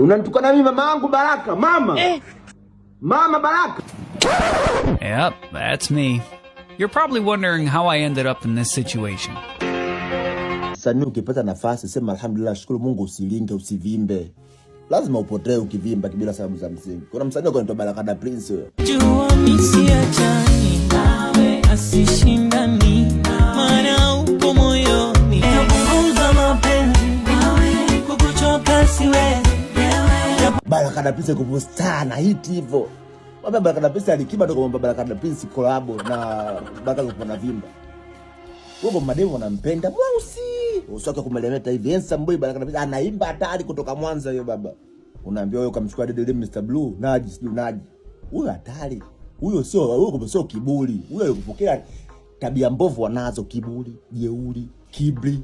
Unanitukana mimi mama yangu Baraka, mama. Mama Baraka. Yep, that's me. You're probably wondering how I ended up in this situation. Sasa ukipata nafasi sema alhamdulillah, shukuru Mungu, usilinge, usivimbe. Lazima upotee ukivimba bila sababu za msingi. Kuna msanii anaitwa Baraka da Prince wewe. Jua misi achani nawe asishindani maana upo moyoni. Punguza mapenzi nawe kukuchoka siwezi. Baraka da Prince kuposta na hit hivyo. Baba Baraka da Prince alikiba ndo kwa Baraka da Prince collab na Baraka kupona vimba. Wewe mademu wanampenda mweusi. Usoke kumelemeta hivi handsome boy Baraka da Prince anaimba hatari kutoka Mwanza hiyo baba. Unaambia wewe ukamchukua dede Mr Blue, Naji sio Naji. Huyo hatari. Huyo sio kiburi. Huyo alikupokea tabia mbovu wanazo, kiburi, jeuri, kibri.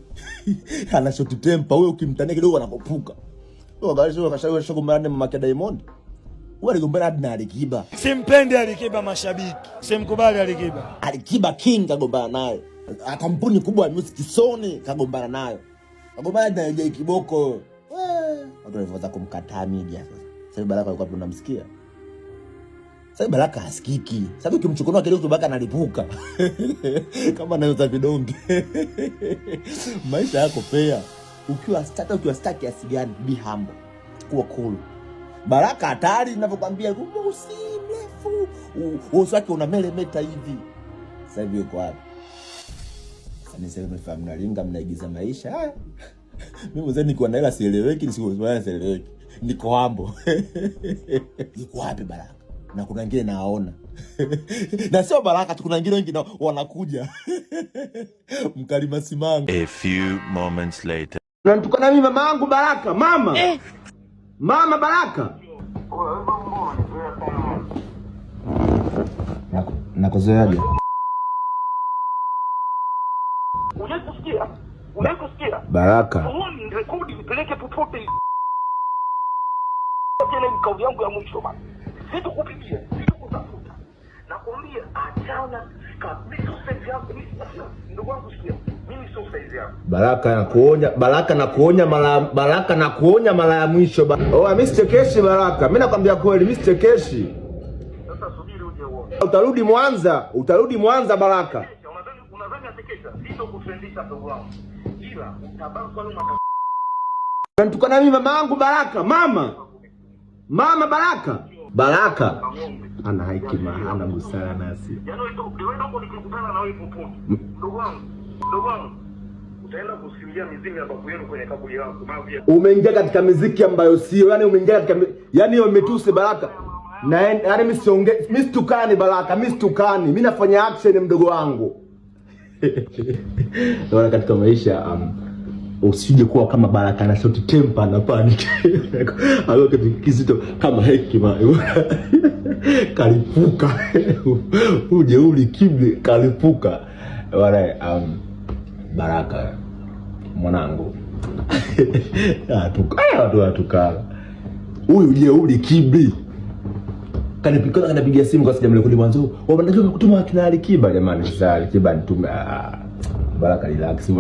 Ana short temper, huyo ukimtania kidogo anakopuka. Wewe gari kashauri shogombana na Mama Diamond. Wewe aligombana na Alikiba. Simpendi Alikiba mashabiki. Simkubali Alikiba. Alikiba King kagombana naye. Kampuni kubwa ya music Sony kagombana nayo. Kagombana na Jay Kiboko. Watu walianza kumkataa media sasa. Sasa Baraka alikuwa tunamsikia. Sasa Baraka hasikiki. Sasa ukimchukunua kidogo Baraka analipuka. Kama anaweza vidonge. Maisha yako fair. Ukiwa star kiasi gani, be humble. Kuwa cool. Baraka hatari ninavyokuambia, usi mrefu. Uso wake una melemeta hivi. Sasa hivi uko wapi? Sasa niseme family ringa mnaigiza maisha. Mimi mzee niko na hela sieleweki, sieleweki. Niko hambo. Niko wapi Baraka? Na kuna wengine naona. Na sio Baraka tu, kuna wengine wengi wanakuja. Mkalima Simanga. A few moments later. Unanitukana mimi mama yangu Baraka, mama. Mama Baraka. Nakozoeaje? Unasikia? Baraka. Uone rekodi nipeleke popote. Tena ni kauli yangu ya mwisho bana. Sitakupigia, sitakutafuta. Nakwambia achana kabisa sasa yako. Ndugu wangu sikia. Mimi sio size yako. Baraka nakuonya mara ya mwisho. Oh, mimi sitekeshi Baraka. Mimi nakwambia kweli, mimi sitekeshi. Sasa subiri uje uone. Utarudi Mwanza Baraka. Unadhani atekesha? Sio kufundisha ndugu wangu. Ila utabaki kwa nyuma. Unanitukana mimi mama yangu Baraka, mama. Mama Baraka. Baraka ana hekima, ana busara nasi. Yaani wewe ndio nikikutana na wewe popote. Ndugu wangu. Utaenda kusimulia miziki ya babu yenu kwenye kaburi yangu. Umeingia katika muziki ambayo sio, yani umeingia katika hiyo umetuse Baraka. Na yani mimi situkani Baraka, mimi situkani. Mimi nafanya action mdogo wangu. Naona katika maisha usije kuwa kama Baraka na short temper na panic. Alio kitu kizito kama hekima. Kalipuka. Uje uli kibli kalipuka. Wale Baraka mwanangu. Atukala. Huyu je uli kibli. Kanipigia simu kwa sababu mlekuli mwanzo. Wanajua kutuma kina Alikiba jamani, sasa Alikiba nitume. Baraka relax.